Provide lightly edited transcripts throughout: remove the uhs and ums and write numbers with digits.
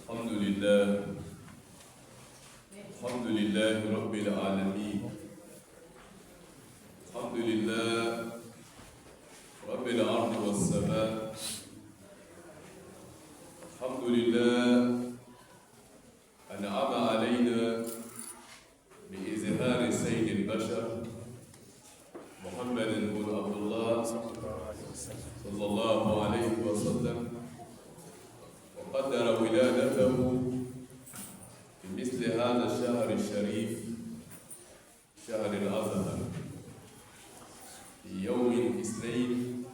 الحمد لله الحمد لله رب العالمين الحمد لله رب الأرض والسماء الحمد لله أنعم علينا بإظهار سيد البشر محمد بن عبد الله صلى الله عليه وسلم وقدر ولادته في مثل هذا الشهر الشريف شهر الأزهر في يوم الاثنين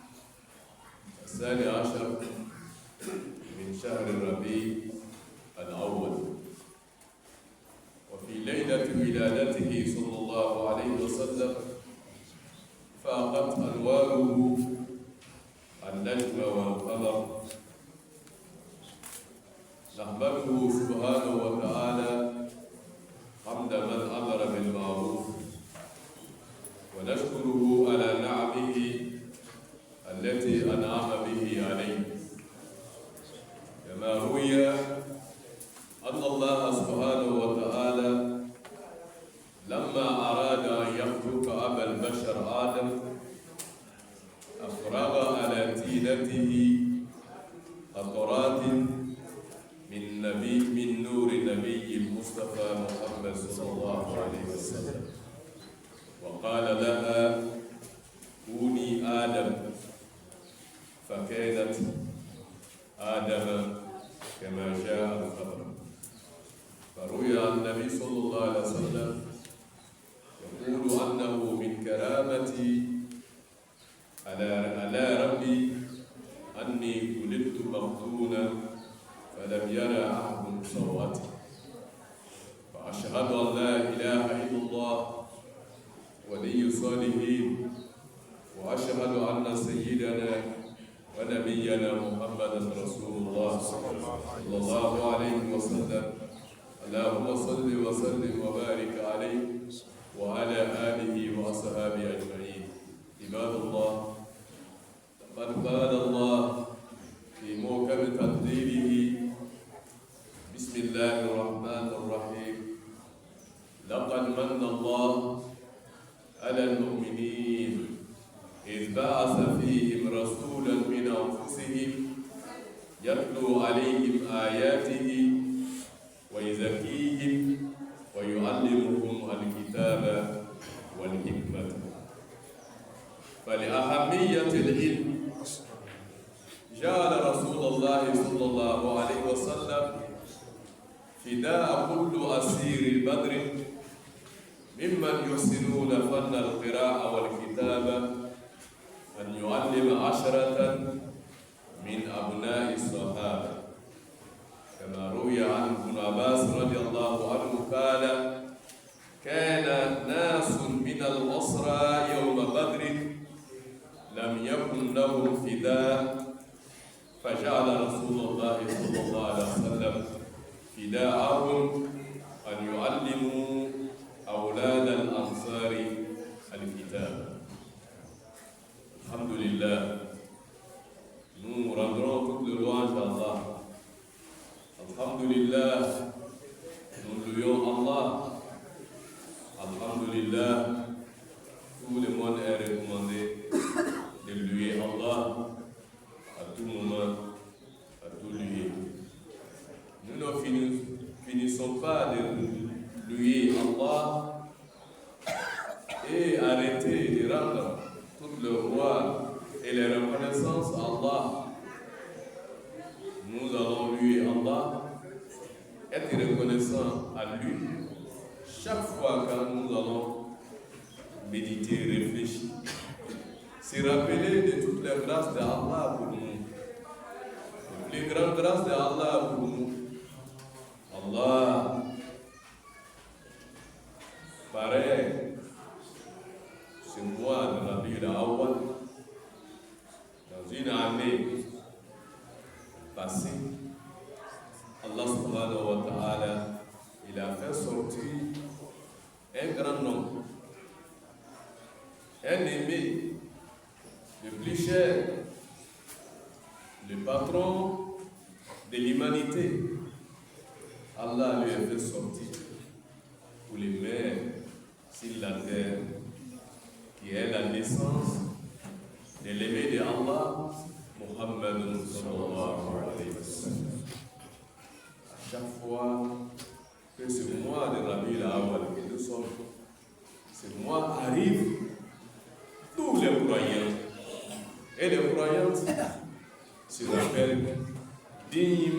12 من شهر الربيع الأول وفي ليلة ولادته صلى الله عليه وسلم فاقت أنواره النجم والقمر نحمده سبحانه وتعالى حمد من أمر بالمعروف ونشكره على نعمه التي أنعم به عليه كما روي أن الله سبحانه وتعالى لما أراد أن يخلق أبا البشر آدم أفرغ على تينته قطرات من نور النبي المصطفى محمد صلى الله عليه وسلم وقال لها كوني آدم فكانت آدم كما جاء الخبر فروي عن النبي صلى الله عليه وسلم يقول أنه من كرامتي على ربي أني ولدت مفتونا فلم يرى أحد سوءتي فأشهد أن لا إله إلا الله ولي الصالحين وأشهد أن سيدنا ونبينا محمدا رسول الله صلى الله عليه وسلم اللهم صل وسلم وبارك عليه وعلى آله وأصحابه أجمعين عباد الله قد قال الله في محكم تقديره بسم الله الرحمن الرحيم لقد من الله على المؤمنين إذ بعث فيهم رسولا من أنفسهم يتلو عليهم آياته ويزكيهم ويعلمهم الكتاب والحكمة فلأهمية العلم جعل رسول الله صلى الله عليه وسلم فداء كل أسير بدر ممن يحسنون فن القراءة والكتابة أن يعلم 10 من أبناء الصحابة كما روي عن ابن عباس رضي الله عنه قال كان ناس من الأسرى يوم بدر لم يكن لهم فداء فجعل رسول الله صلى الله عليه وسلم فداءهم أن يعلموا أولاد الأنصار الكتاب. الحمد لله. Nous rendrons toute le louange à Allah. Alhamdulillah. Nous louons Allah. Alhamdulillah. Tout le monde est recommandé de louer Allah à tout moment, à tout lieu. Nous ne finissons pas de louer Allah et arrêter de rendre toute le roi et les reconnaissances à Allah. Nous allons louer Allah, être reconnaissants à lui chaque fois que nous allons méditer, réfléchir, se rappeler de toutes les grâces d'Allah pour nous, les grandes grâces d'Allah pour nous. Allah, pareil, ce mois de Rabiul Awwal, dans une année passée, Allah subhanahu wa ta'ala, il a fait sortir un grand nombre, un aimé le plus cher le patron de l'humanité, Allah lui a fait sortir pour les mers sur la terre, qui est la naissance de l'aimé de Allah, Muhammad sallallahu alayhi wa sallam. À chaque fois que ce mois de Rabiul Awwal que nous sommes, ce mois arrive, tous les croyants et les croyantes se rappellent dignes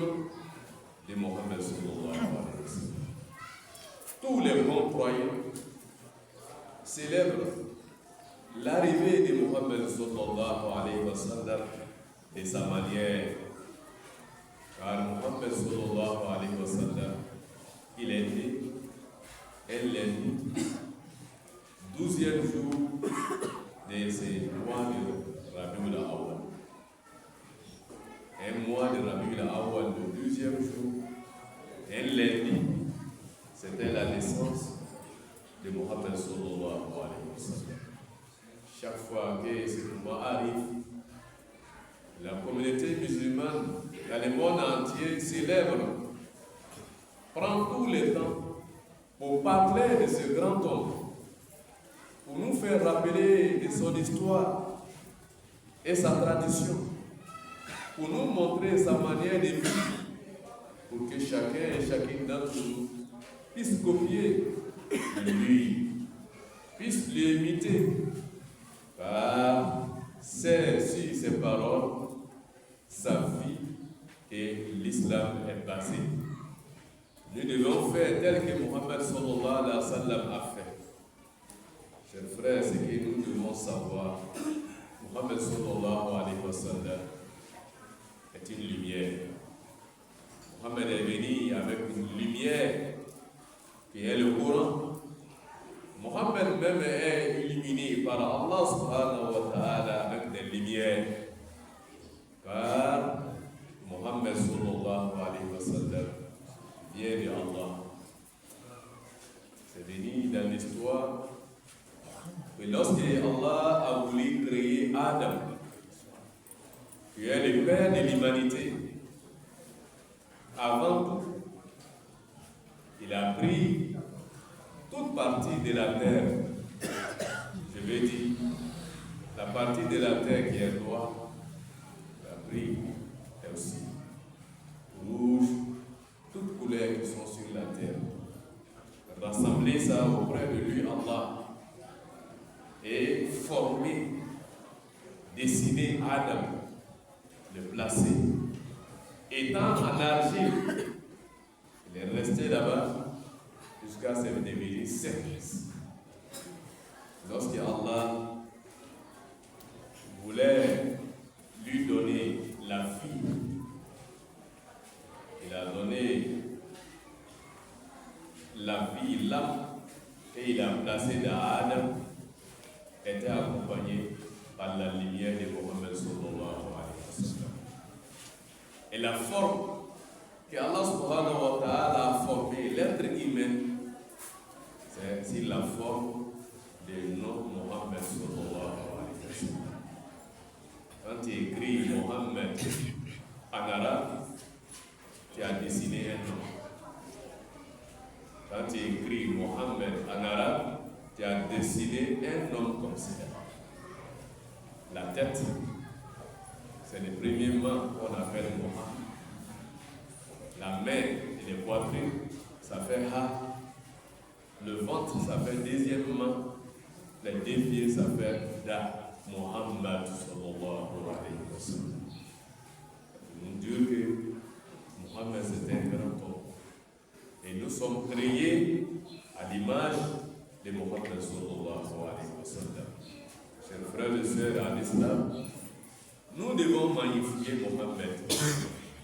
de Mohammed sallallahu alayhi wa sallam. Tous les bons croyants célèbrent l'arrivée de Mohammed sallallahu alayhi wa sallam de sa manière. Car Mohammed sallallahu alayhi wa sallam, il est né, elle est née, 12e jour de ce mois de Rabiul Awwal. Un mois de Rabiul Awwal, le 12e jour, un lundi, c'était la naissance de Mohammed sallallahu alayhi wa sallam. Chaque fois que ce moment arrive, la communauté musulmane dans le monde entier célèbre, prend tout le temps pour parler de ce grand homme, pour nous faire rappeler de son histoire et sa tradition, pour nous montrer sa manière de vivre, pour que chacun et chacune d'entre nous puisse copier de lui, puisse l'imiter, car c'est sur ses paroles, sa vie et l'islam est basé. Nous devons faire tel que Mohammed sallallahu alayhi wa sallam a fait. Chers frères, ce que nous devons savoir, Mohammed sallallahu alayhi wa sallam est une lumière. Mohammed est venu avec une lumière qui est le Coran. Mohammed même est illuminé par Allah subhanahu wa ta'ala avec des lumières. Car Mohammed sallallahu alayhi wa sallam vient de Allah. C'est venu dans l'histoire que lorsque Allah a voulu créer Adam, qui est le père de l'humanité, avant tout, il a pris toute partie de la terre. Je veux dire, la partie de la terre qui est noire, il a pris et aussi rouge, toutes couleurs qui sont sur la terre. Rassembler ça auprès de lui, Allah, et former, dessiner Adam, le placer. Étant en argile, il est resté là-bas jusqu'à ce qu'il devienne sec. Lorsque Allah voulait lui donner la fille, il a donné la vie là, et il a placé dans Adam, était accompagné par la lumière de Mohammed sallallahu alayhi wa sallam. Et la forme que Allah subhanahu wa ta'ala a formé l'être humain, c'est la forme de nom Mohammed sallallahu alayhi wa sallam. Quand tu écris Mohammed en arabe, tu as dessiné un nom. Quand tu écris Mohammed en arabe, tu as dessiné un homme comme ça. La tête, c'est le premier main qu'on appelle Mohammed. La main et les poitrines, ça fait Ha. Le ventre, ça fait deuxièmement. Les deux pieds, ça fait Da. Mohammed sallallahu alayhi wa sallam. Nous dire que Mohammed c'est un grand homme. Et nous sommes créés à l'image de Mohammed sallallahu alayhi wa sallam. Chers frères et sœurs en islam, nous devons magnifier Mohammed.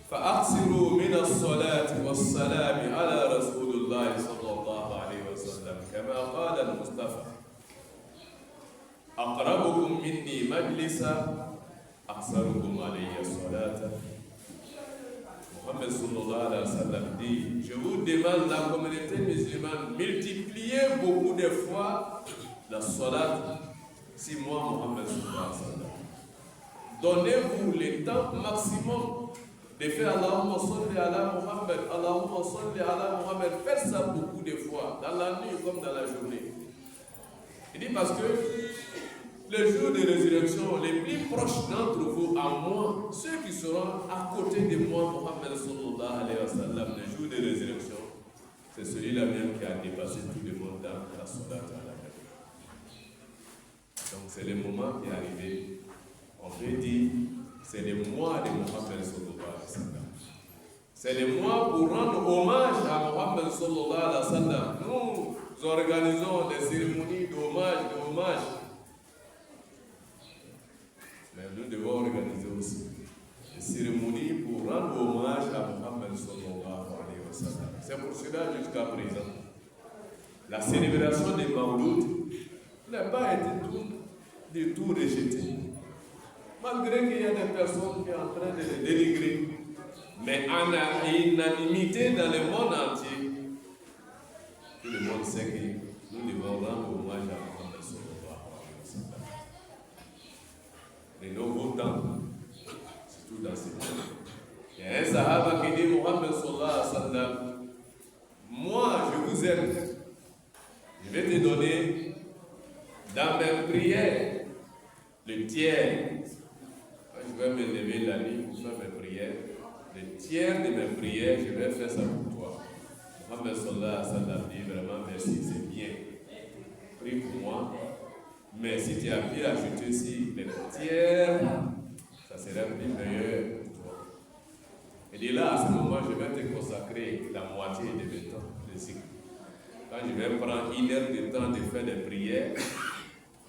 فأقصروا من الصلاة والسلام على رسول الله صلى الله عليه وسلم كما قال المصطفى أقربكم مني مجلسا أقصركم علي الصلاة. Mohammed sallallahu alayhi wa sallam dit, je vous demande, la communauté musulmane, multipliez beaucoup de fois la salat si moi Mohammed sallallahu alayhi wa sallam. donnez-vous le temps maximum de faire Allahumma salli ala Muhammad, Allahumma salli ala Muhammad. Faites ça beaucoup de fois, dans la nuit comme dans la journée. Il dit parce que le jour de résurrection, les plus proches d'entre vous, à moi, ceux qui seront à côté de moi, Muhammad sallallahu alayhi wa sallam, le jour de résurrection, c'est celui-là même qui a dépassé tout le monde dans la salat à la paix. Donc c'est le moment qui est arrivé. On peut dire, c'est le mois de Muhammad sallallahu alayhi wa sallam. C'est le mois pour rendre hommage à Muhammad sallallahu alayhi wa sallam. Nous organisons des cérémonies d'hommage. Mais nous devons organiser aussi des cérémonies pour rendre hommage à Muhammad sallallahu alayhi wa sallam. C'est pour cela jusqu'à présent, la célébration des Mawlud n'a pas été du tout rejetée. Malgré qu'il y a des personnes qui sont en train de les dénigrer, mais en unanimité dans le monde entier, tout le monde sait que nous devons rendre hommage à Muhammad sallallahu alayhi wa sallam. Les nouveaux temps, surtout dans ces temps. Il y a un sahaba qui dit Muhammad sallallahu alayhi wa sallam, moi je vous aime, je vais te donner dans mes prières le tiers. Je vais me lever la nuit pour faire mes prières. Le tiers de mes prières, je vais faire ça pour toi. Muhammad sallallahu alayhi wa sallam dit vraiment merci, c'est bien. Prie pour moi. Mais si tu as pu ajouter aussi le tiers, ça serait plus meilleur pour toi. Et de là, à ce moment, je vais te consacrer la moitié de mes temps de cycle. Quand je vais prendre 1 heure de temps de faire des prières,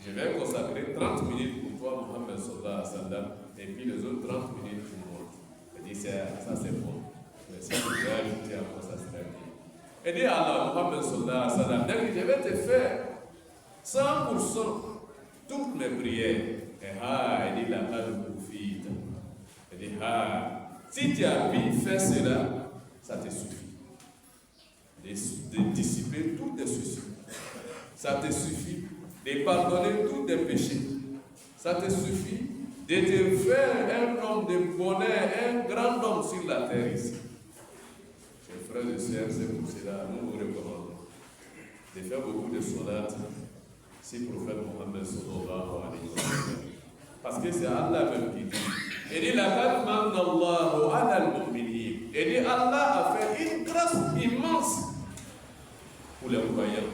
je vais consacrer 30 minutes pour toi, Muhammad sallallahu alayhi wa sallam, et puis les autres 30 minutes pour moi. Je dis, ça c'est bon. Mais si tu veux ajouter encore, ça serait bien. Et dis à Allah, Muhammad sallallahu alayhi wa sallam, je vais te faire 100% toutes mes prières. Et il dit, la table profite. Il dit, si tu as pu faire cela, ça te suffit. De dissiper tous tes soucis. Ça te suffit de pardonner tous tes péchés. Ça te suffit de te faire un homme de bonheur, un grand homme sur la terre ici. Chers frères et sœurs, c'est pour cela nous vous recommandons de faire beaucoup de salat si le prophète Mohammed sallallahu alayhi wa sallam. Parce que c'est Allah même qui dit. Il dit, laqad manna Allahu ala al-mu'minin. Il dit, Allah a fait une grâce immense pour les croyants.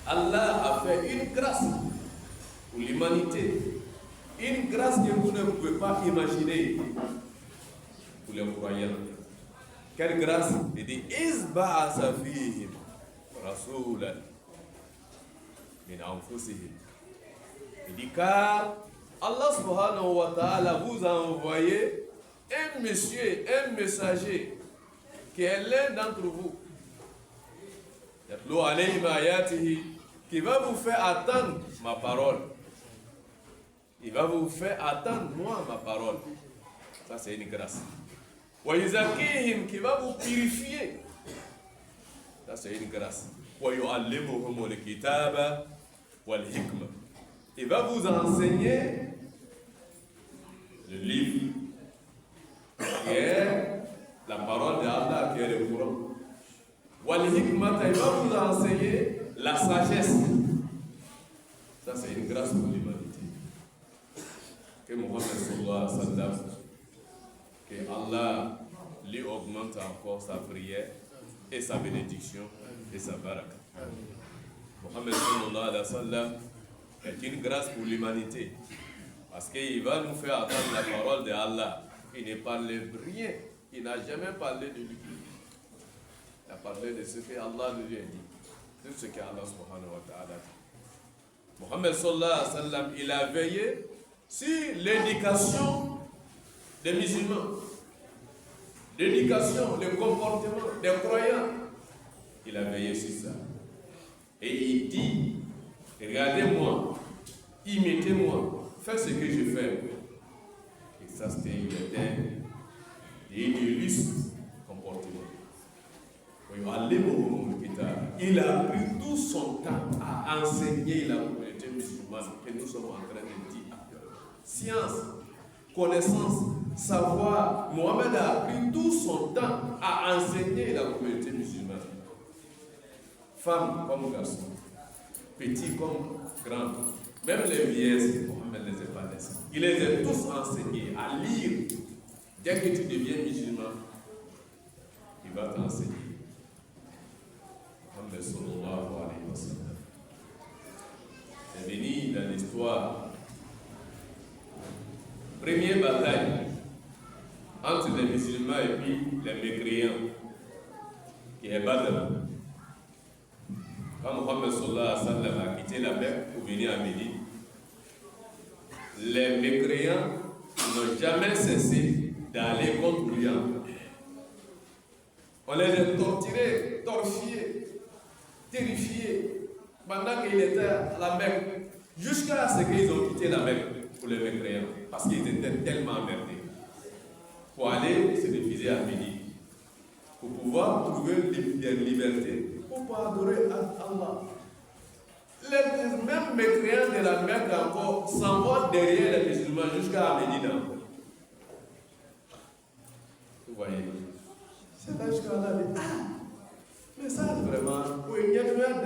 Allah a fait une grâce pour l'humanité. Une grâce que vous ne pouvez pas imaginer pour les croyants. Quelle grâce? Il dit, Izba'asa fihim rasulan min anfusihim. Il dit, car Allah subhanahu wa ta'ala vous a envoyé un monsieur, un messager, qui est l'un d'entre vous, qui va vous faire attendre ma parole. Il va vous faire attendre moi ma parole. Ça c'est une grâce. Qui va vous purifier. Ça c'est une grâce. Il va vous enseigner le livre qui est la parole d'Allah, qui est le Coran. Il va vous enseigner la sagesse. Ça c'est une grâce pour l'humanité. Que Mohammed sallallahu alayhi wa sallam, que Allah lui augmente encore sa prière et sa bénédiction et sa baraka. Mohammed sallallahu alayhi wa sallam est une grâce pour l'humanité. Parce qu'il va nous faire attendre la parole de Allah. Il ne parle rien. Il n'a jamais parlé de lui. Il a parlé de ce que Allah lui a dit. De ce que Allah subhanahu wa ta'ala dit. Mohammed sallallahu alayhi wa sallam, il a veillé sur l'éducation des musulmans. L'éducation, le comportement des croyants. Il a veillé sur ça. Et il dit, regardez-moi, imitez-moi, faites ce que je fais. Et ça, c'était un illustre comportement. Il a pris tout son temps à enseigner la communauté musulmane que nous sommes en train de dire. science, connaissance, savoir. Mohammed a pris tout son temps à enseigner la communauté musulmane. Femmes comme garçons, petits comme grands, même les vieilles, Mohammed ne les a pas laissés. Il les a tous enseignés à lire. Dès que tu deviens musulman, il va t'enseigner. Mohammed sallallahu alayhi wa sallam. C'est venu dans l'histoire. Première bataille entre les musulmans et puis les mécréants, qui est Badr. Quand Mohammed sallallahu alayhi wa sallam a quitté la Mecque pour venir à Médine, les mécréants n'ont jamais cessé d'aller contre lui. On les a torturés, torchés, terrifiés pendant qu'il était à la Mecque, jusqu'à ce qu'ils ont quitté la Mecque pour les mécréants, parce qu'ils étaient tellement emmerdés. Pour aller se réfugier à Médine, pour pouvoir trouver des libertés, pour pouvoir adorer Allah. Les mêmes mécréants de la Mecque encore s'en vont derrière les musulmans jusqu'à Médine. Vous voyez, c'est là jusqu'à là. Mais ça, vraiment, oui, il y a des gens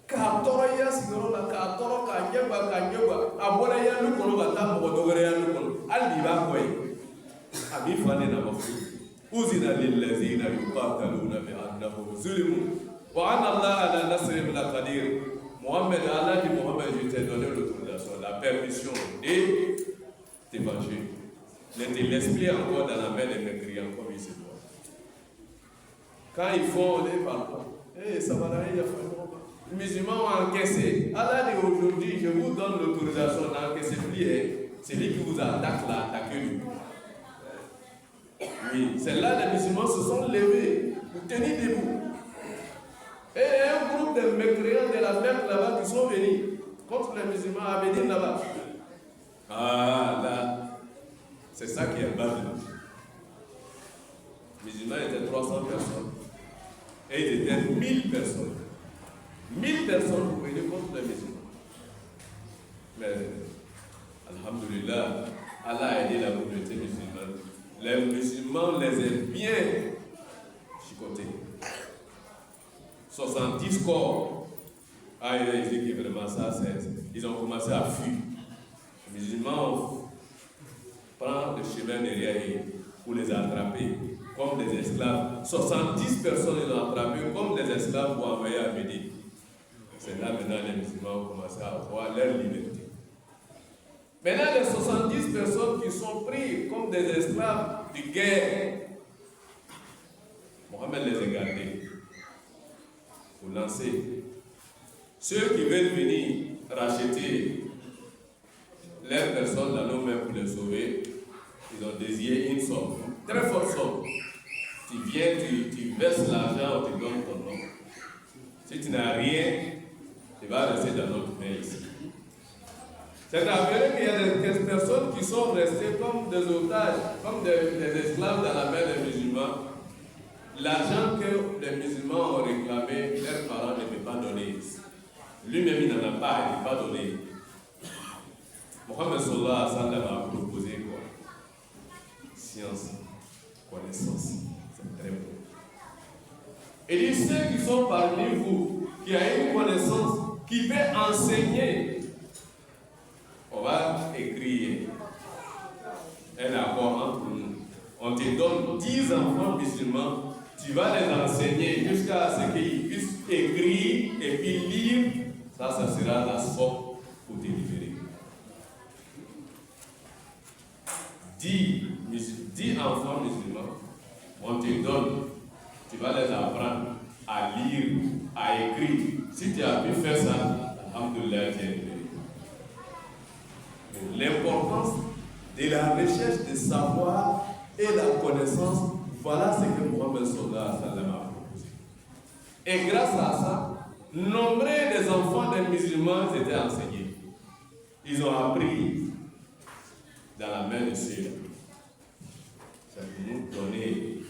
Katoroya sigorola katoro kanyeba abora lu kono bata mo dogere lu kono ali ba koy abi fane na mafu uzina lil ladina yuqataluna bi annahum zulimu wa anna Allah ala nasrihim laqadir. Mohammed Allah dit Mohammed, je t'ai donné l'autorisation, la permission de te venger. Ne te laisse plus encore dans la main des mécréants comme il se doit. Quand ils font les parents, ça va aller, il y a les musulmans ont encaissé. Allah dit aujourd'hui, je vous donne l'autorisation d'encaisser plus. C'est lui qui vous attaque là, attaquez lui. Oui, c'est là les musulmans se sont levés pour tenir debout. Et un groupe de mécréants de la Mecque là-bas qui sont venus contre les musulmans à Médine là-bas. Ah là, c'est ça qui est bas. Les musulmans étaient 300 personnes. Et ils étaient 1000 personnes. 1000 personnes pour venir contre les musulmans. Mais, alhamdulillah, Allah a aidé la communauté musulmane. Les musulmans les ont bien chicotés. 70 corps. Ah, il a dit que vraiment ça, ils ont commencé à fuir. Les musulmans prennent le chemin derrière pour les attraper comme des esclaves. 70 personnes ils ont attrapé comme des esclaves pour envoyer à Médine. C'est là maintenant les musulmans ont commencé à avoir leur liberté. Maintenant les 70 personnes qui sont prises comme des esclaves de guerre, Mohammed les a gardés pour lancer. Ceux qui veulent venir racheter leurs personnes dans nos mains pour les sauver, ils ont désiré une somme, très forte somme. Tu viens, tu verses l'argent, on te donne ton nom. Si tu n'as rien, tu vas rester dans notre main ici. C'est avéré qu'il y a des personnes qui sont restées comme des otages, comme des esclaves dans la main des musulmans. L'argent que les musulmans ont réclamé, leurs parents ne peuvent pas donner. Lui-même, il n'en a pas, il ne peut pas donner. Mohammed sallallahu alayhi wa sallam a proposé quoi? Science, connaissance. C'est très bon. Et dit ceux qui sont parmi vous, qui ont une connaissance, qui peut enseigner, on va écrire un accord entre nous. On te donne 10 enfants musulmans, tu vas les enseigner jusqu'à ce qu'ils puissent écrire et puis lire. Ça sera la somme pour te libérer. 10 enfants musulmans, on te donne, tu vas les apprendre à lire, à écrire. Si tu as pu faire ça, alhamdoulilah, tu es libéré. L'importance de la recherche de savoir et la connaissance, voilà ce que Mohammed sallallahu alayhi wa sallam a proposé. Et grâce à ça, nombreux des enfants des musulmans étaient enseignés. Ils ont appris dans la main de ceux-là. Ça peut nous donner,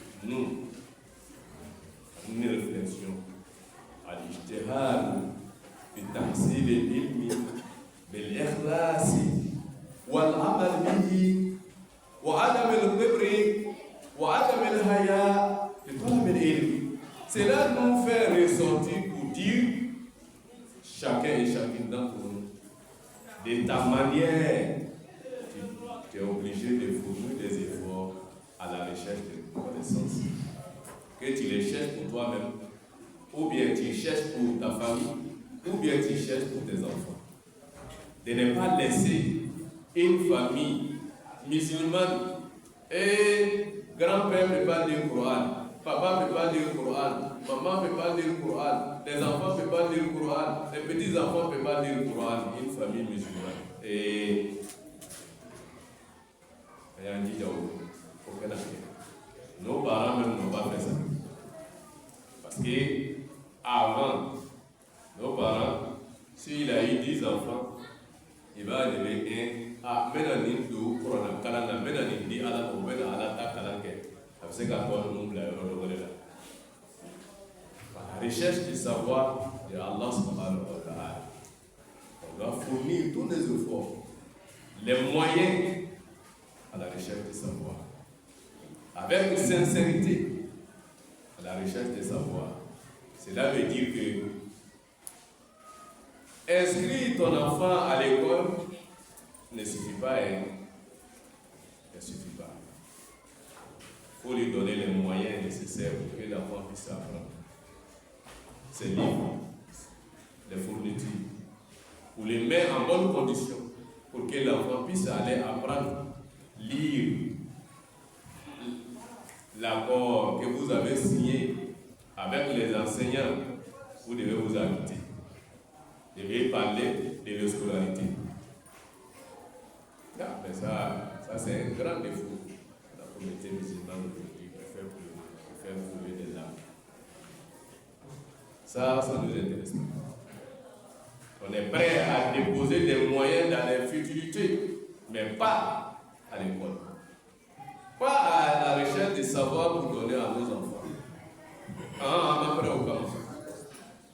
une réflexion à l'ijtihad, bi tahsil al-ilmi, bil-ikhlas, والعمل به وعدم الكبر وعدم الحياء لطلب العلم. Cela nous fait ressortir pour dire, chacun et chacune d'entre nous, de ta manière, tu es obligé de fournir des efforts à la recherche de connaissances. Que tu les cherches pour toi-même, ou bien tu cherches pour ta famille, ou bien tu cherches pour tes enfants. De ne pas laisser une famille musulmane et grand-père ne peut pas lire le Coran, papa ne peut pas lire le Coran, maman ne peut pas lire le Coran, les enfants ne peuvent pas lire le Coran, les petits-enfants ne peuvent pas lire le Coran, une famille musulmane. Et il y a un dit nos parents même n'ont pas fait ça. Parce que avant, nos parents, s'il a eu 10 enfants, il va arriver à Ménanine du Corona, Kalana, Ménanine di Ala, ou Mena Alata Kalanke. C'est qu'à toi, nous, la recherche du savoir de Allah subhanahu wa ta'ala. On doit fournir tous les efforts, les moyens à la recherche du savoir. Avec une sincérité à la recherche du savoir. Cela veut dire que inscrire ton enfant à l'école ne suffit pas. Ne suffit pas. Il faut lui donner les moyens nécessaires pour que l'enfant puisse apprendre. Ses livres, les fournitures, pour les mettre en bonne condition pour que l'enfant puisse aller apprendre, lire l'accord que vous avez signé avec les enseignants. Vous devez vous habiter. Vous devez parler de la scolarité. Mais ça c'est un grand défaut de la communauté musulmane aujourd'hui qui fait brûler des larmes. Ça nous intéresse pas. On est prêt à déposer des moyens dans les futurités, mais pas à l'école. Pas à la recherche de savoir pour donner à nos enfants. Après au camp.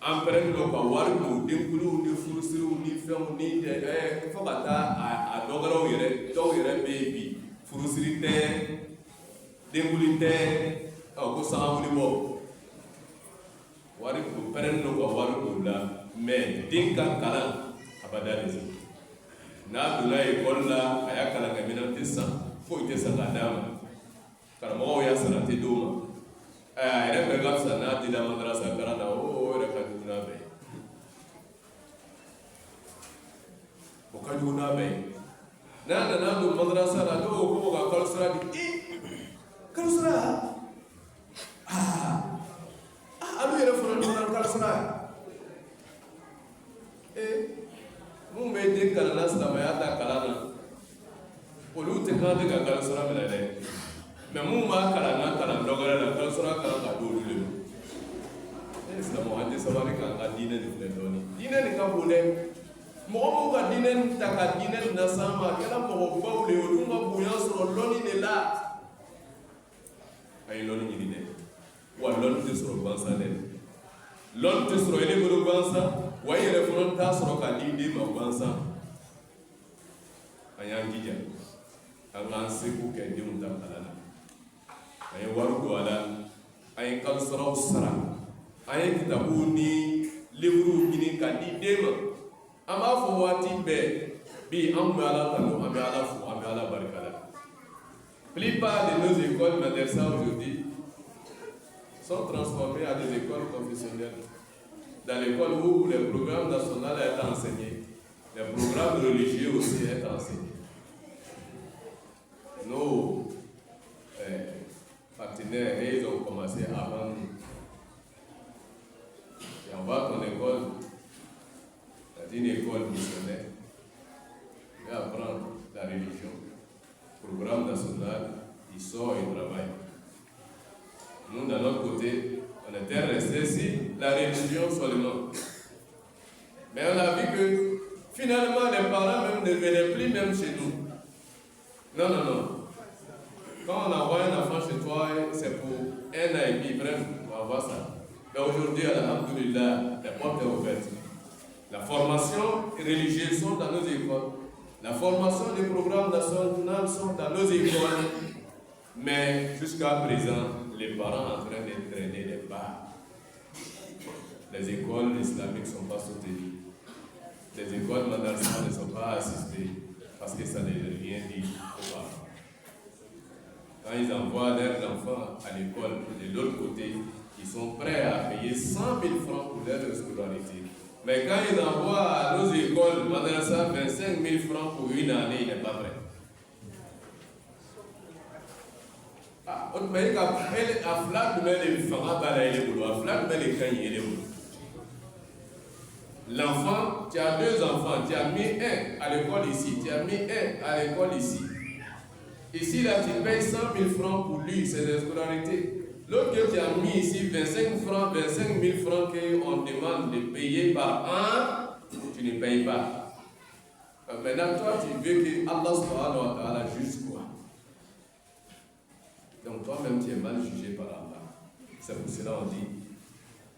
Après le Kawaru, des coulous, des fourrures, des fermes, des Fabata, à Dogaro, baby, fourrures, des moulins, au Kosan, des mots. Wari ko peren no ko wari ko la mais dinka kala abada les na dula e kolla aya kala ga minan tissa fo ite sanga dama karamo ya sanate doma ere be ga sanate da madrasa karana o ere ka duna be o ka duna be na do madrasa la do ko ga kalsra di kalsra alu yɛrɛ fana donna kalasara mun bɛ den kalanna silamɛya ta kalan na olu tɛ kan ka kalasara minɛ dɛ mɛ mun b'a kalan kalan dɔgɔyɛ la kalasara kalan ka di olu de ma silamɛw an tɛ sabali k'an ka diinɛ nin filɛ dɔɔnin diinɛ nin ka bon dɛ mɔgɔ minnu ka diinɛ nin ta ka diinɛ nin las'an ma a kɛra mɔgɔbaw de ye olu ka bonya sɔrɔ lɔnni de la a ye lɔnni ɲini dɛ. Wa lɔn tɛ sɔrɔ gansan dɛ lɔn tɛ sɔrɔ ele bolo gansan wa i yɛrɛ fana t'a sɔrɔ k'a di den ma gansan an y'an jija an k'an seko kɛ denw ta kalan na an ye wari don a la an ye kalosaraw sara an ye kitabuw ni livrew ɲini k'a di den ma an b'a fɔ waati bɛɛ bi an bɛ ala tanu an bɛ ala fo an bɛ ala barika la plupart de nos écoles madrasa aujourd'hui sont transformés à des écoles confessionnelles. Dans l'école où les programmes nationaux sont enseignés, les programmes religieux aussi sont enseignés. Nos partenaires, ils ont commencé avant nous. Et on va à ton école, c'est une école missionnaire, et apprendre la religion. Programme national, il sort et travaille. Nous, de notre côté, on était restés sur la religion seulement. Mais on a vu que finalement, les parents même ne venaient plus même chez nous. Non. Quand on envoie un enfant chez toi, c'est pour 1 an et demi, bref, on va voir ça. Mais aujourd'hui, alhamdoulilah, les portes sont ouvertes. La formation religieuse sont dans nos écoles. La formation des programmes nationaux sont dans nos écoles, mais jusqu'à présent, les parents en train d'entraîner les bas. Les écoles islamiques ne sont pas soutenues. Les écoles madrasas ne sont pas assistées parce que ça ne veut rien dire aux parents. Quand ils envoient leurs enfants à l'école, de l'autre côté, ils sont prêts à payer 100 000 francs pour leur scolarité. Mais quand ils envoient à nos écoles madrasas 25 000 francs pour une année, il n'est pas prêt. L'enfant, tu as deux enfants, tu as mis un à l'école ici, tu as mis un à l'école ici. Ici, là, tu payes 100 000 francs pour lui, c'est la scolarité. L'autre que tu as mis ici, 25 000 francs qu'on demande de payer par an, tu ne payes pas. Maintenant, toi, tu veux que Allah subhanahu wa ta'ala juge quoi? Donc, toi-même, tu es mal jugé par Allah. C'est pour cela qu'on dit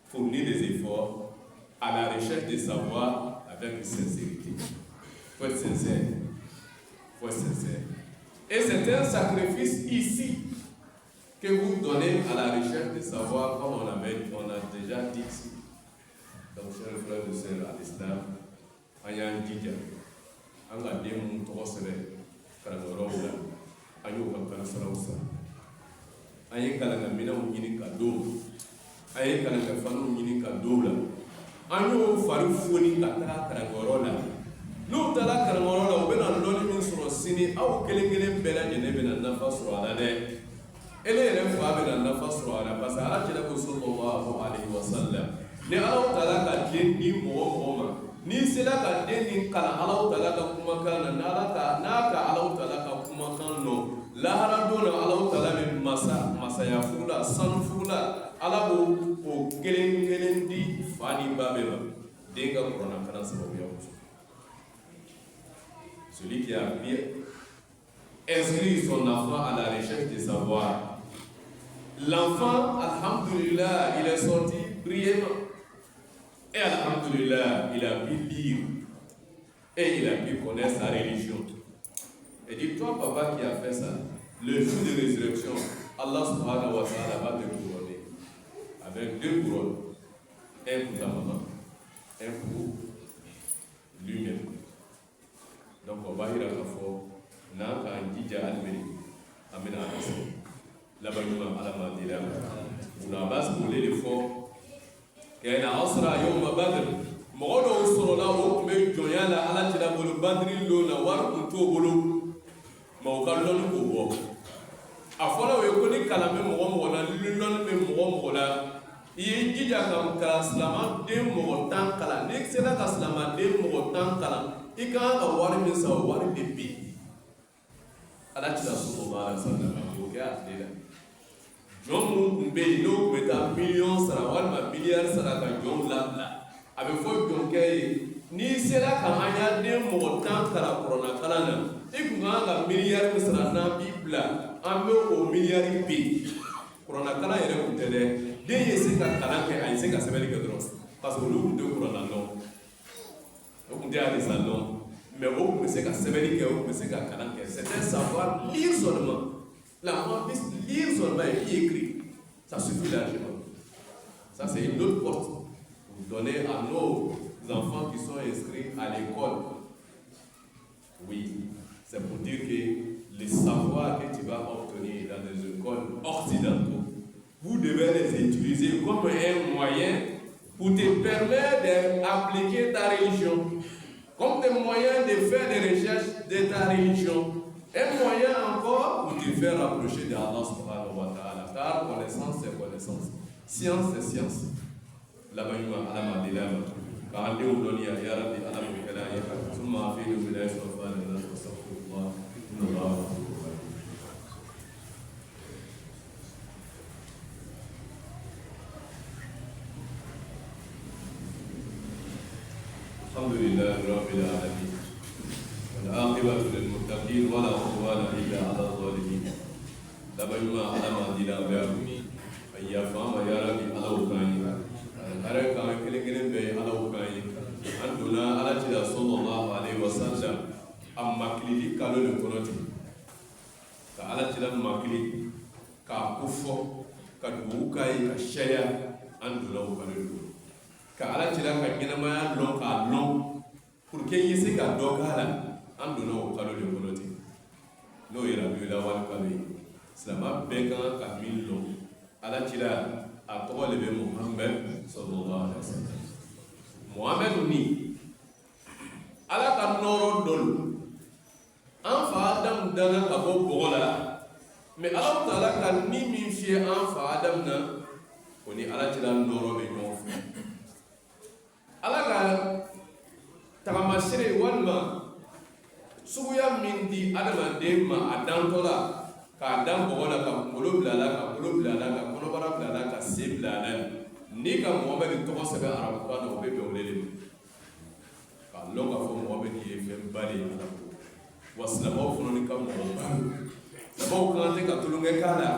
fournir des efforts à la recherche des savoirs avec sincérité. Il faut être sincère. Il faut être sincère. Et c'est un sacrifice ici que vous donnez à la recherche des savoirs, comme on a déjà dit ici. Donc, chers frères et sœurs à l'islam, il y a un djidja. On a des gens qui ont été karangorola. On a des gens qui ont été an ye kalangaminɛnw ɲini ka d'o ma an ye kalangafaniw ɲini ka d'o la an y'o fari foni ka taga karangayɔrɔ la n'u taara karangayɔrɔ la u bɛna dɔnni min sɔrɔ sini aw kelen kelen bɛɛ lajɛlen bɛna nafa sɔrɔ a la dɛ ele yɛrɛ fa bɛna nafa sɔrɔ a la parce que ala kira ko sallallahu alaihi wa sallam ni ala taara ka den di mɔgɔ mɔgɔ ma n'i sera ka den nin kalan ala taara ka kumakan na n'a ka ala taara ka kumakan nɔ lahara don na ala taala bɛ masaya furu la sanu furu la ala b'o o kelen kelen di fa ni ba bɛɛ ma den ka kuranna kalan sababuya kosɔn. Celui qui a bien inscrit son enfant à la recherche de savoir, l'enfant, alhamdulillah, il est sorti brièvement et alhamdulillah, il a pu lire et il a pu connaître sa religion. Et dit, toi papa qui a fait ça, le jour de résurrection, Allah subhanahu wa ta'ala va te couronner avec deux couronnes, un pour ta maman, un pour lui-même. Donc on va dire à la fois, n'a qu'un djidja almeri, amena alasse, là-bas nous allons à la mandira, on a bas pour l'effort, qu'il y a un asra yom badr, mɔgɔ dɔw sɔrɔla o tun bɛ jɔnya la ala cɛla bolo badiri lon na wari tun t'o bolo ma o ka lɔnni k'o bɔ a fɔra o ye ko ni kalan bɛ mɔgɔ mɔgɔ la ni lɔnni bɛ mɔgɔ mɔgɔ la i ye jija ka silamɛden mɔgɔ 10 kalan n'i sera ka silamɛden mɔgɔ 10 kalan i ka kan ka wari min san o wari de bɛ yen ala cɛla sallallahu alaihi wa sallam o kɛ a tile la jɔn minnu tun bɛ yen n'o tun bɛ taa miliyɔn sara walima miliyari sara ka jɔnw labila a bɛ fɔ jɔnkɛ ye n'i sera ka an y'a den mɔgɔ 10 kalan kuranna kalan na i kun kan ka miliyari min sara n'an b'i bila an bɛ o miliyari bin kuranna kalan yɛrɛ kun tɛ dɛ den ye se ka kalan kɛ a ye se ka sɛbɛnni kɛ dɔrɔn parce que olu kun tɛ kuranna dɔn o kun tɛ halisa dɔn mais o kun bɛ se ka sɛbɛnni kɛ o kun bɛ se ka kalan kɛ c'est un savoir lire seulement l'enfant puisse lire seulement et puis écrire ça suffit largement ça c'est une autre porte. Donner à nos enfants qui sont inscrits à l'école. Oui, c'est pour dire que les savoirs que tu vas obtenir dans les écoles occidentaux, vous devez les utiliser comme un moyen pour te permettre d'appliquer ta religion, comme des moyens de faire des recherches de ta religion, un moyen encore pour te faire rapprocher d'Allah subhanahu wa ta'ala, car connaissance c'est connaissance, science c'est science. لبنيما على ما دلما كعندي ودنيا يا ربي على مكلاي ثم في الولاية والفضل الناس واستغفر الله إن الله غفور رحيم. الحمد لله رب العالمين والعاقبة للمتقين ولا عدوان إلا على الظالمين لبنيما على ما دلما أيا فاما يا ربي على وكاني are kan kelen bɛ ala kan ye an donna ala cila sallallahu alaihi wasallam a kalo le kɔnɔ ten ka ala cila makili k'a kofɔ ka dugu k'a ye ka sariya an donna o kalo le kɔnɔ ka ala cila ka ɲɛnamaya lɔn k'a lɔn pour que i ye se ka dɔ k'a la an donna o kalo le kɔnɔ ten n'o ye rabiul awwal kalo ye silama bɛɛ kan ka min lɔn ala cila a tɔgɔ le bɛ muhamɛd sallallahu alaihi wa sallam muhamɛd ni ala ka nɔrɔ dɔn an fa adam dana ka bɔ bɔgɔ la mais ala taala ka ni min fiyɛ an fa adam na o ni ala cila nɔrɔ bɛ ɲɔgɔn fɛ ala ka tagamasere walima suguya min di adamaden ma a dantɔ la k'a dan bɔgɔ la ka kunkolo bila a la ka bolo bila a la ka kɔnɔbara bila a la ka sen bila a la ni ka muhamɛd tɔgɔ sɛbɛn arabukan na o bɛ bɛn o de ma k'a lɔn k'a fɔ muhamɛd ye fɛn ba de ye ala ko wa silamɛw fana ni ka mɔgɔ ba silamɛw kan tɛ ka tulonkɛ k'a la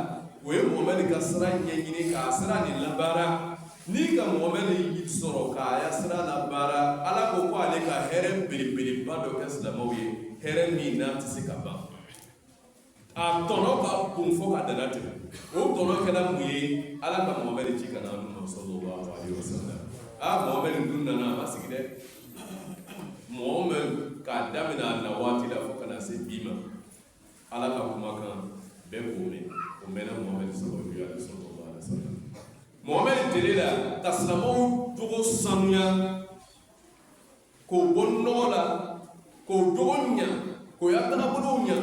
o ye muhamɛd ka sira ɲɛɲini k'a sira nin labaara ni ka muhamɛd y'i sɔrɔ k'a sira labaara ala ko ko ale ka hɛrɛ belebeleba dɔ kɛ silamɛw ye hɛrɛ min n'a tɛ se ka ban a tɔnɔ ka bon fɔ ka dana tɛmɛ o tɔnɔ kɛra mun ye ala ka muhamɛd ci ka na ma sallallahu alaihi wasallam muhamɛd dun nana a ma sigi dɛ muhamɛd k'a daminɛ a na waati la fo ka na se bi ma ala ka kumakan bɛɛ k'o mɛn o mɛnna muhamɛd sallallahu alaihi wasallam muhamɛd deli la ka silamɛw jogo sanuya k'o bɔ nɔgɔ la k'o jogo ɲa k'o ya tagabolow ɲa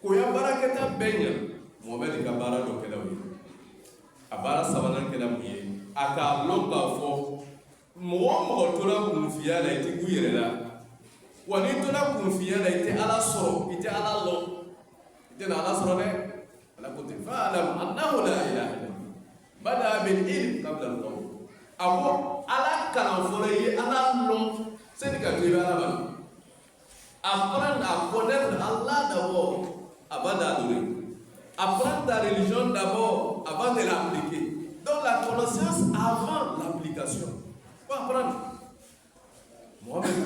k'o ya baarakɛta bɛɛ ɲa muhamɛd ka baara dɔ kɛla o ye a baara sabanan kɛla mun ye a k'a lɔn k'a fɔ mɔgɔ o mɔgɔ tola kunfiya la i tɛ ku yɛrɛ la wa n'i tola kunfiya la i tɛ ala sɔrɔ i tɛ ala lɔn i tɛ na ala sɔrɔ dɛ ala ko ten fa'alam annahu la ilaha illallah bada bil ilm qabla al-qawl a ko ala kalan fɔlɔ ye ala lɔn sani ka to i bɛ ala ma apprendre à connaître Allah d'abord avant d'adorer. Apprendre ta religion d'abord avant de l'appliquer. Donc la connaissance avant l'application. Faut apprendre. Mohamed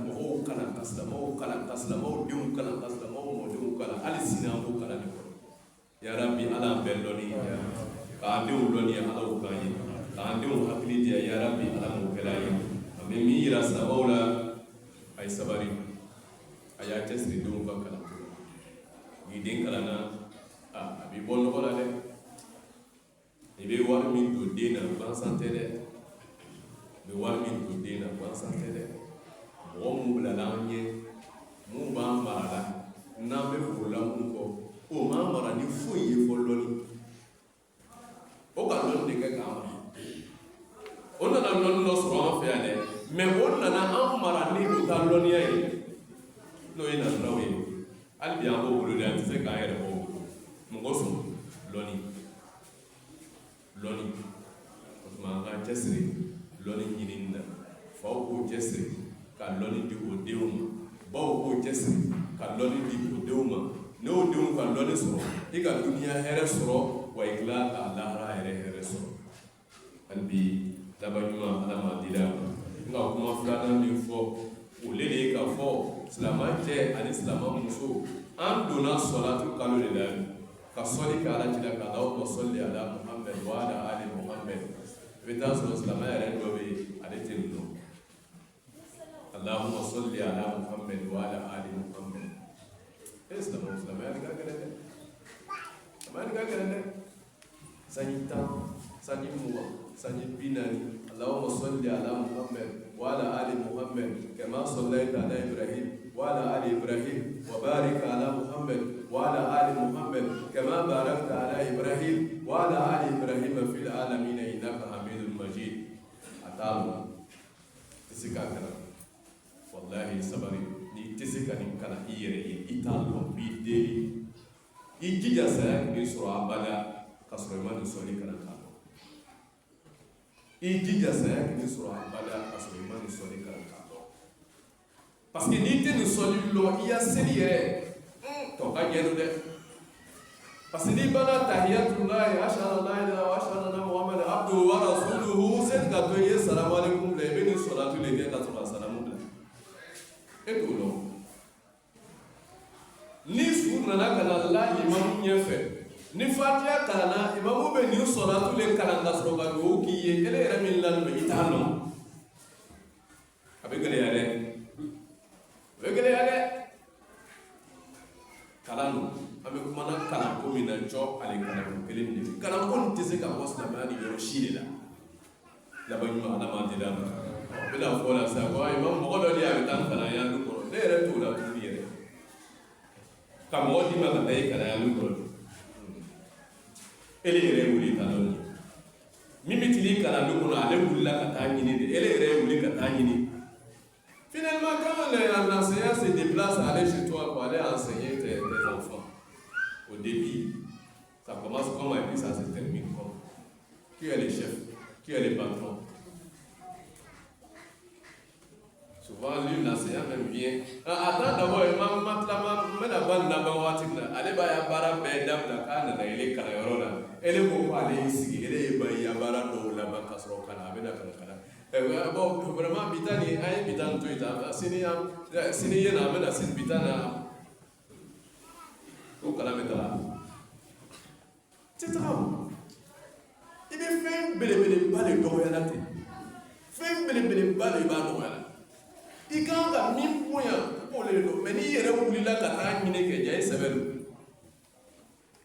mɔgɔw kalan ka silamɛw kalan ka silamɛw denw kalan ka silamɛw mɔdenw kalan hali sini an b'o kalan de kɔnɔ. Ya Rabbi ala an bɛɛ lɔnni k'an denw lɔnni ala y'o k'an ye k'an denw hakili diya ya Rabbi ala m'o kɛla ye an bɛ min yira silamɛw la a ye sabari. A y'a cɛsiri denw ka kalan n'i den kalanna a b'i bɔ nɔgɔ la dɛ i bɛ wari min don den na gansan tɛ dɛ i bɛ wari min don den na gansan tɛ dɛ mɔgɔ mun bilala an ɲɛ mun b'an mara la n'an bɛ bolola mun kɔ o m'an mara ni foyi ye fɔ lɔnni o ka lɔnni de kɛ k'an mara o nana lɔnni dɔ sɔrɔ an fɛ yan dɛ mais o nana an mara ni o ka lɔnniya ye n'o ye nasiraw ye hali bi an b'o bolo de an tɛ se k'an yɛrɛ bɔ mɔgɔ sɔn lɔnni o tuma an k'an cɛsiri lɔnni ɲinini na faw k'o cɛsiri ka lɔnni di o denw ma baw k'o cɛsiri ka lɔnni di o denw ma n'o denw ka lɔnni sɔrɔ i ka duniya hɛrɛ sɔrɔ wa i tila ka lahara yɛrɛ hɛrɛ sɔrɔ hali bi laban ɲuman ala ma dila n ka kuma filanan min fɔ o le de ye k'a fɔ silamɛ cɛ ani silamɛ muso an donna sɔlatu kalo de la ka sɔli kɛ ala cila ka aw ka sɔli ala muhammed wa ala ali muhammed i bɛ taa sɔrɔ silamɛ yɛrɛ dɔ bɛ yen ale tɛ nin dɔn allahumma sɔli ala muhammed wa ala ali muhammed silamɛ yɛrɛ ka gɛlɛn dɛ silamɛ yɛrɛ ka gɛlɛn dɛ sanji 10 sanji 20 sanji 40 allahumma sɔli ala muhammed وعلى آل محمد كما صليت على إبراهيم وعلى آل إبراهيم وبارك على محمد وعلى آل محمد كما باركت على إبراهيم وعلى آل إبراهيم في العالمين إنك حميد مجيد أتعلم تسكا كنا والله صبري ni تسكا نكنا إيري إتعلم بيدي إيجي جسا نسرع بلا كسر ما نسولي كنا i jija saya kini sɔrɔ a bala ka sɔrɔ i ma nin sɔli kalan k'a dɔn parce que n'i tɛ nin sɔli lɔn i ya seli yɛrɛ tɔ ka ɲɛnu dɛ parce que n'i banna tahiyatullahi ashhadu an la ilaha wa ashhadu anna muhammadan abduhu wa rasuluhu seli ka to i ye salamu alaikum bila i bɛ nin sɔlatu le kɛ ka sɔrɔ ka salamu bila e t'o dɔn nana kana la imamu ɲɛfɛ ni fatiya kalanna imamu bɛ nin sɔrɔtu le kalan ka sɔrɔ ka dugawu k'i ye ele yɛrɛ min lamɛn i t'a dɔn a bɛ gɛlɛya dɛ a bɛ gɛlɛya dɛ kalan don an bɛ kumana kalan ko min na jɔ ale kalan ko kelen de kalan ko nin tɛ se ka bɔ silamɛya ni yɔrɔ si de la laban ɲuman ala ma deli a ma a bɛ na fɔ la sisan ko ayi mɔgɔ dɔ de y'a bɛ taa kalan ya lu kɔrɔ ne yɛrɛ t'o la tuguni yɛrɛ ka mɔgɔ d'i ma ka taa i kalan ya lu kɔrɔ ele yɛrɛ ye wuli kalan ye min bɛ tili kalan lu kɔnɔ ale wulila ka taa ɲini de ele yɛrɛ ye wuli ka taa ɲini finalement quand l'enseignant se déplace à aller chez toi pour aller enseigner tes enfants au début ça commence comme et puis ça se termine comme qui est le chef qui est le patron. Souvent, lui, l'enseignant même vient. Attends d'abord, allez bara bedam la kana na ile kana yorona. Ele ko ale isigi, ele ba ya bara do la ba kasro kana be na kana. Bon, vraiment bitani ay bitan to ita. Sini yana me na sin bitana. Ko kala metala. Titaw. Ibe fem bele ba le do yana te. Fem bele ba le ba do yana. I kan ka min bonya ko le do mais ni yɛrɛ wulila ka taa ɲini kɛ ja i sɛbɛ do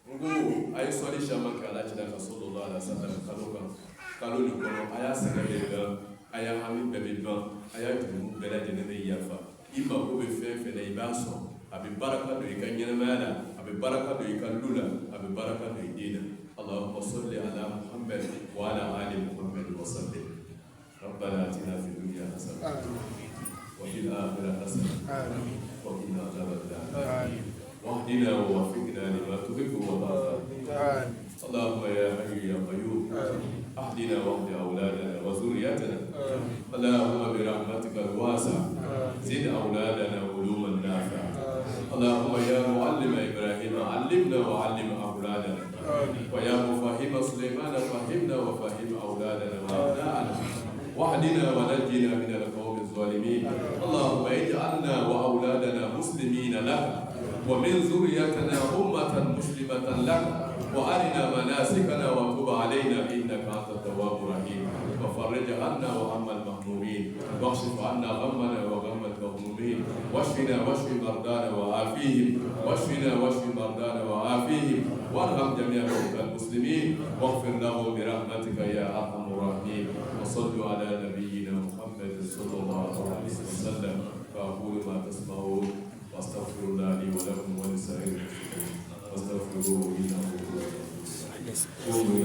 n ko a ye sɔli caman kɛ ala cira ka sallallahu alaihi wasallam kalo nin kɔnɔ a y'a sɛgɛn bɛɛ ban a y'a hami bɛɛ bɛ ban a y'a jurumu bɛɛ lajɛlen bɛ yafa i mako bɛ fɛn fɛn na i b'a sɔrɔ a bɛ baraka don i ka ɲɛnamaya la a bɛ baraka don i ka lu la a bɛ baraka don i den na Allahumma salli ala Muhammad wa ala ali Muhammad wa sallim ربنا آتنا في الدنيا حسنة وفي الآخرة حسنة وقنا عذاب النار واهدنا ووفقنا لما تحب وترضى اللهم يا حي يا قيوم اهدنا واهد أولادنا وذريتنا اللهم برحمتك الواسعة زد أولادنا علوما نافعة اللهم يا معلم إبراهيم علمنا وعلم أولادنا ويا مفهم سليمان فهمنا وفهم أولادنا وأبناءنا واهدنا ونجنا من القوم الظالمين اللهم اجعلنا واولادنا مسلمين لك ومن ذريتنا امه مسلمه لك وارنا مناسكنا وتب علينا انك انت التواب الرحيم وفرج عنا وهم المهمومين واكشف عنا غمنا وغم المهمومين واشفنا واشف مرضانا وعافيهم واشفنا واشف مرضانا وعافيهم وارحم جميع موتى المسلمين واغفر لهم برحمتك يا ارحم الراحمين وصلوا على نبينا محمد صلى الله عليه وسلم فاقول ما تسمعون واستغفر الله لي ولكم ولسائر المسلمين واستغفروه انه هو الغفور الرحيم.